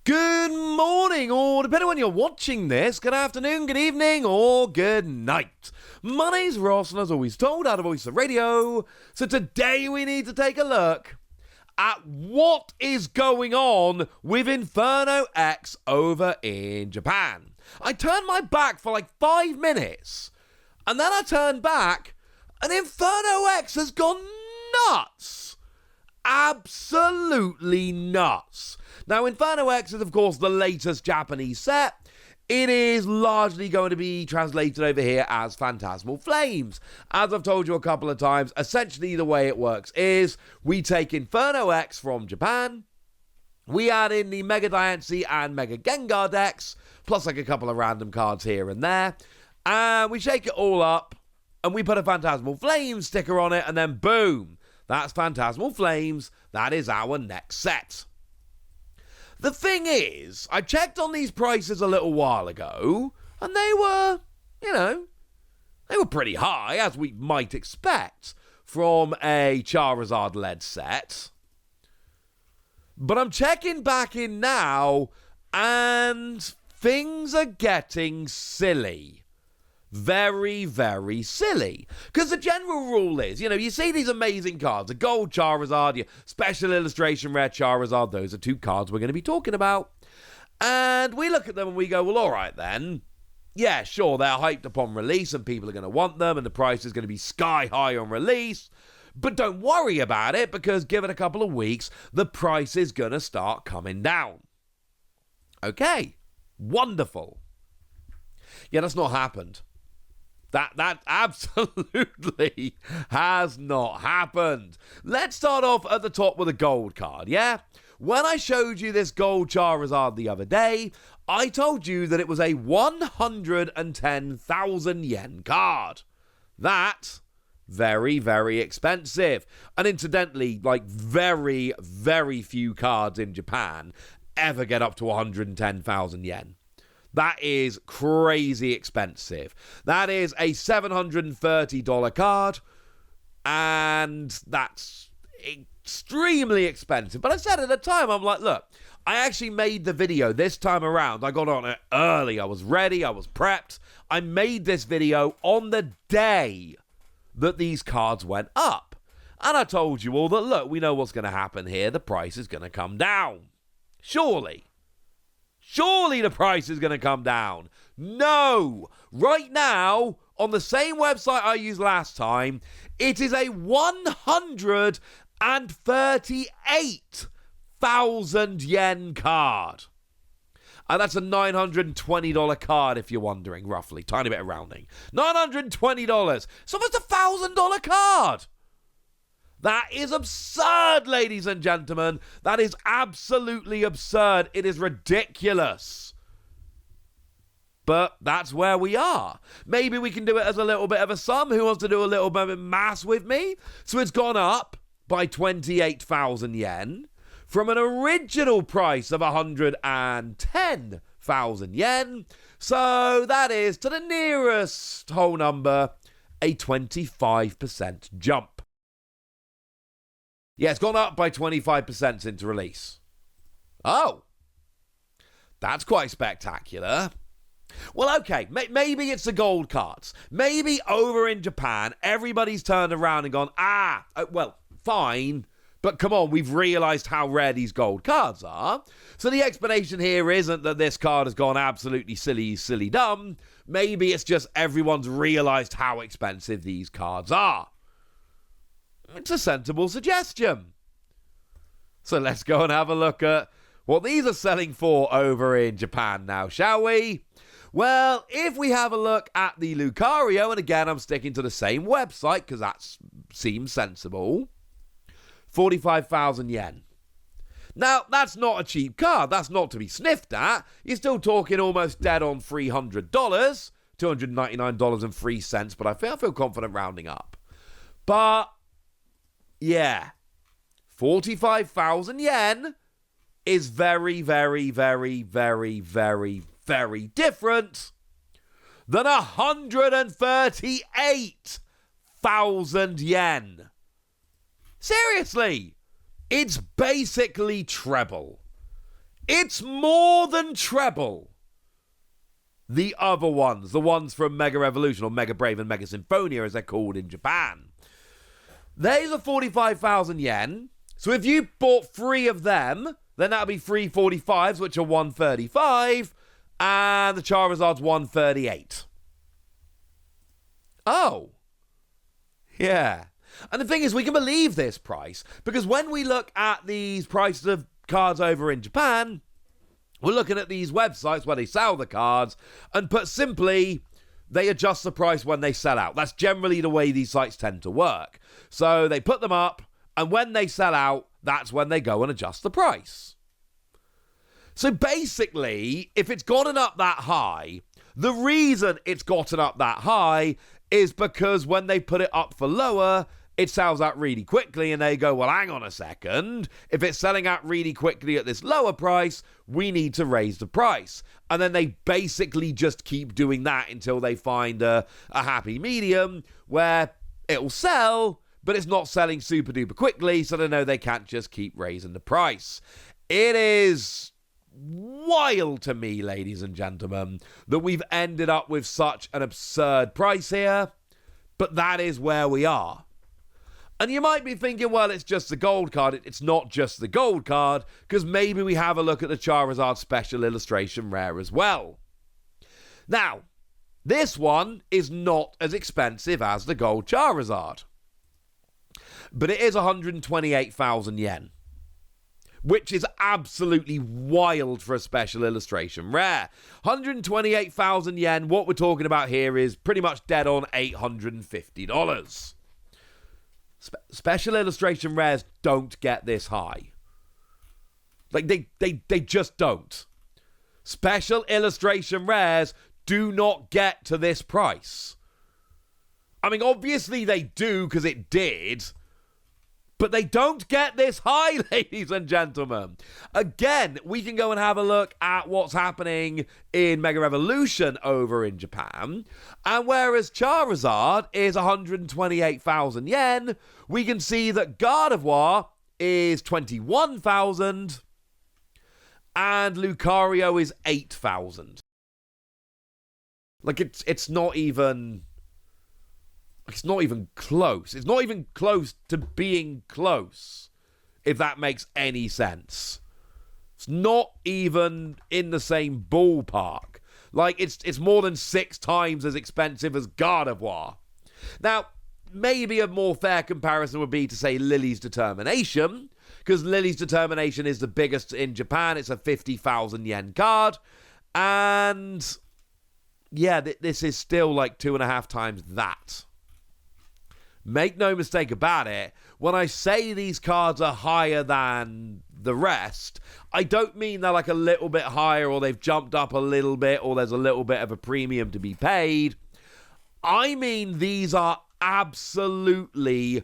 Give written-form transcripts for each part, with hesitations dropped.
Good morning, or depending on when you're watching this, good afternoon, good evening, or good night. My name's Ross, and as always told, out of Voice of Radio. So today we need to take a look at what is going on with Inferno X over in Japan. I turned my back for like 5 minutes, and then I turned back, and Inferno X has gone nuts. Absolutely nuts. Now, Inferno X is, of course, the latest Japanese set. It is largely going to be translated over here as Phantasmal Flames. As I've told you a couple of times, essentially the way it works is we take Inferno X from Japan, we add in the Mega Diancie and Mega Gengar decks, plus like a couple of random cards here and there, and we shake it all up, and we put a Phantasmal Flames sticker on it, and then boom, that's Phantasmal Flames. That is our next set. The thing is, I checked on these prices a little while ago, and they were, they were pretty high, as we might expect from a Charizard-led set. But I'm checking back in now, and things are getting silly. Very, very silly. Because the general rule is, you see these amazing cards, a gold Charizard, your special illustration rare Charizard, those are two cards we're going to be talking about. And we look at them and we go, well, all right then. Yeah, sure, they're hyped upon release and people are going to want them and the price is going to be sky high on release. But don't worry about it because give it a couple of weeks, the price is going to start coming down. Okay, wonderful. Yeah, that's not happened. That absolutely has not happened. Let's start off at the top with a gold card, yeah? When I showed you this gold Charizard the other day, I told you that it was a 110,000 yen card. That's very, very expensive. And incidentally, like very, very few cards in Japan ever get up to 110,000 yen. That is crazy expensive. That is a $730 card, and that's extremely expensive. But I said at the time, I'm like, look, I actually made the video this time around. I got on it early. I was ready. I was prepped. I made this video on the day that these cards went up. And I told you all that, look, we know what's going to happen here. The price is going to come down. Surely the price is going to come down. No. Right now, on the same website I used last time, it is a 138,000 yen card. And that's a $920 card, if you're wondering, roughly. Tiny bit of rounding. $920. It's almost a $1,000 card. That is absurd, ladies and gentlemen. That is absolutely absurd. It is ridiculous. But that's where we are. Maybe we can do it as a little bit of a sum. Who wants to do a little bit of maths with me? So it's gone up by 28,000 yen from an original price of 110,000 yen. So that is, to the nearest whole number, a 25% jump. Yeah, it's gone up by 25% since release. Oh, that's quite spectacular. Well, okay, maybe it's the gold cards. Maybe over in Japan, everybody's turned around and gone, well, fine, but come on, we've realized how rare these gold cards are. So the explanation here isn't that this card has gone absolutely silly dumb. Maybe it's just everyone's realized how expensive these cards are. It's a sensible suggestion. So let's go and have a look at what these are selling for over in Japan now, shall we? Well, if we have a look at the Lucario, and again, I'm sticking to the same website because that seems sensible, 45,000 yen. Now, that's not a cheap card. That's not to be sniffed at. You're still talking almost dead on $300, $299.03, but I feel confident rounding up. But yeah, 45,000 yen is very, very, very, very, very, very different than 138,000 yen. Seriously, it's basically treble. It's more than treble the other ones, the ones from Mega Revolution, or Mega Brave and Mega Symphonia, as they're called in Japan. These are 45,000 yen. So if you bought 3 of them, then that'll be 3 45s, which are 135, and the Charizard's 138. Oh. Yeah. And the thing is, we can believe this price, because when we look at these prices of cards over in Japan, we're looking at these websites where they sell the cards, and put simply, they adjust the price when they sell out. That's generally the way these sites tend to work. So they put them up, and when they sell out, that's when they go and adjust the price. So basically, if it's gotten up that high, the reason it's gotten up that high is because when they put it up for lower, it sells out really quickly, and they go, well, hang on a second. If it's selling out really quickly at this lower price, we need to raise the price. And then they basically just keep doing that until they find a happy medium where it'll sell, but it's not selling super duper quickly, so they know they can't just keep raising the price. It is wild to me, ladies and gentlemen, that we've ended up with such an absurd price here, but that is where we are. And you might be thinking, well, it's just the gold card. It's not just the gold card, because maybe we have a look at the Charizard Special Illustration Rare as well. Now, this one is not as expensive as the gold Charizard, but it is 128,000 yen, which is absolutely wild for a Special Illustration Rare. 128,000 yen, what we're talking about here is pretty much dead on $850. Special Illustration Rares don't get this high. Like, they just don't. Special Illustration Rares do not get to this price. I mean, obviously they do, because it did, but they don't get this high, ladies and gentlemen. Again, we can go and have a look at what's happening in Mega Revolution over in Japan. And whereas Charizard is 128,000 yen, we can see that Gardevoir is 21,000 and Lucario is 8,000. Like, it's not even... It's not even close. It's not even close to being close, if that makes any sense. It's not even in the same ballpark. Like, it's more than 6 times as expensive as Gardevoir. Now, maybe a more fair comparison would be to say Lily's Determination, because Lily's Determination is the biggest in Japan. It's a 50,000 yen card. And, yeah, this is still like 2.5 times that. Make no mistake about it, when I say these cards are higher than the rest, I don't mean they're like a little bit higher or they've jumped up a little bit or there's a little bit of a premium to be paid. I mean these are absolutely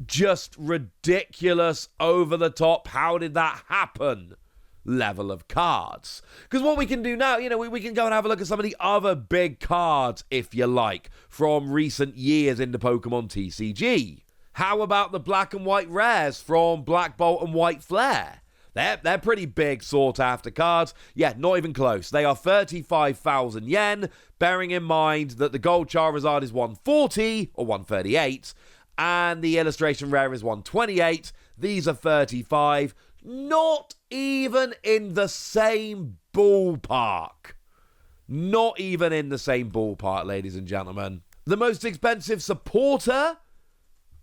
just ridiculous, over the top, how did that happen level of cards. Because what we can do now, we can go and have a look at some of the other big cards, if you like, from recent years in the Pokemon TCG. How about the black and white rares from Black Bolt and White Flare? They're pretty big sought-after cards. Yeah, not even close. They are 35,000 yen, bearing in mind that the gold Charizard is 140, or 138, and the illustration rare is 128. These are 35. Not even in the same ballpark. Not even in the same ballpark, ladies and gentlemen. The most expensive supporter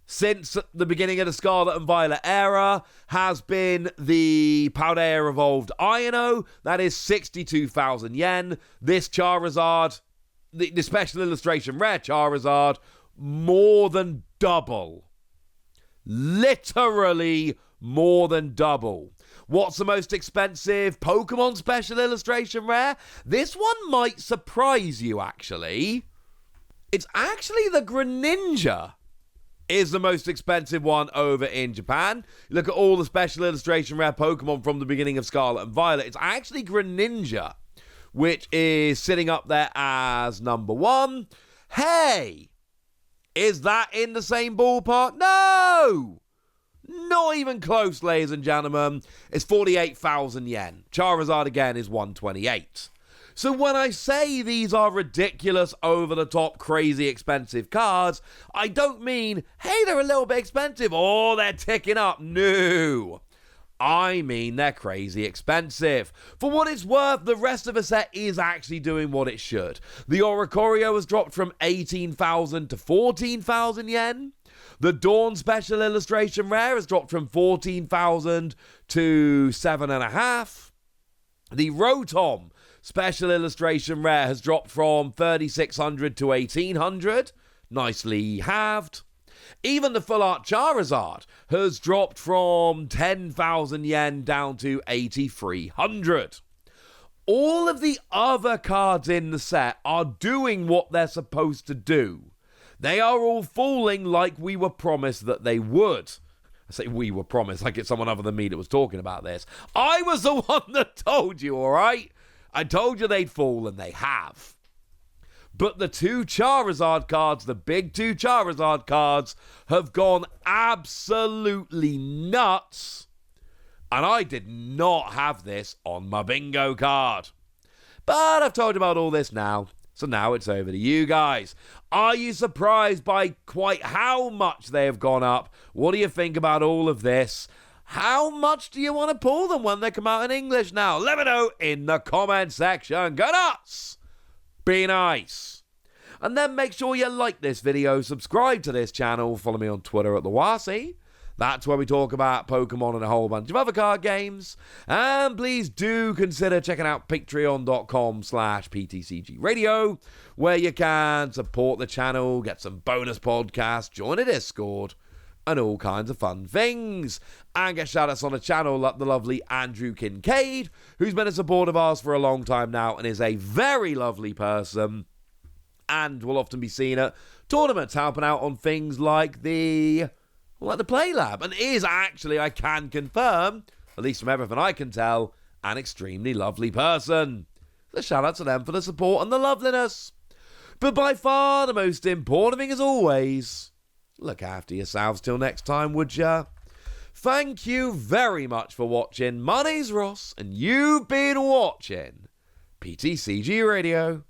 since the beginning of the Scarlet and Violet era has been the Paldea Evolved Iono. That is 62,000 yen. This Charizard, the special illustration rare Charizard, more than double. Literally more than double. What's the most expensive Pokemon special illustration rare? This one might surprise you, actually. It's actually the Greninja is the most expensive one over in Japan. Look at all the special illustration rare Pokemon from the beginning of Scarlet and Violet. It's actually Greninja, which is sitting up there as number 1. Hey! Is that in the same ballpark? No! Not even close, ladies and gentlemen. It's 48,000 yen. Charizard again is 128. So when I say these are ridiculous, over-the-top, crazy expensive cards, I don't mean, hey, they're a little bit expensive, or they're ticking up. No. I mean they're crazy expensive. For what it's worth, the rest of the set is actually doing what it should. The Oricorio has dropped from 18,000 to 14,000 yen. The Dawn Special Illustration Rare has dropped from 14,000 to 7.5. The Rotom Special Illustration Rare has dropped from 3,600 to 1,800. Nicely halved. Even the Full Art Charizard has dropped from 10,000 yen down to 8,300. All of the other cards in the set are doing what they're supposed to do. They are all falling like we were promised that they would. I say we were promised, like it's someone other than me that was talking about this. I was the one that told you, all right? I told you they'd fall, and they have. But the two Charizard cards, the big two Charizard cards, have gone absolutely nuts. And I did not have this on my bingo card. But I've told you about all this now. So now it's over to you guys. Are you surprised by quite how much they have gone up? What do you think about all of this? How much do you want to pull them when they come out in English now? Let me know in the comment section. Go nuts! Be nice. And then make sure you like this video, subscribe to this channel, follow me on Twitter at TheWasi. That's where we talk about Pokemon and a whole bunch of other card games. And please do consider checking out patreon.com/PTCG where you can support the channel, get some bonus podcasts, join a Discord, and all kinds of fun things. And get shout-outs on the channel like the lovely Andrew Kincaid, who's been a supporter of ours for a long time now and is a very lovely person and will often be seen at tournaments helping out on things like the Play Lab, and is actually, I can confirm, at least from everything I can tell, an extremely lovely person. So shout out to them for the support and the loveliness. But by far the most important thing as always, look after yourselves till next time, would ya? Thank you very much for watching. My name's Ross, and you've been watching PTCG Radio.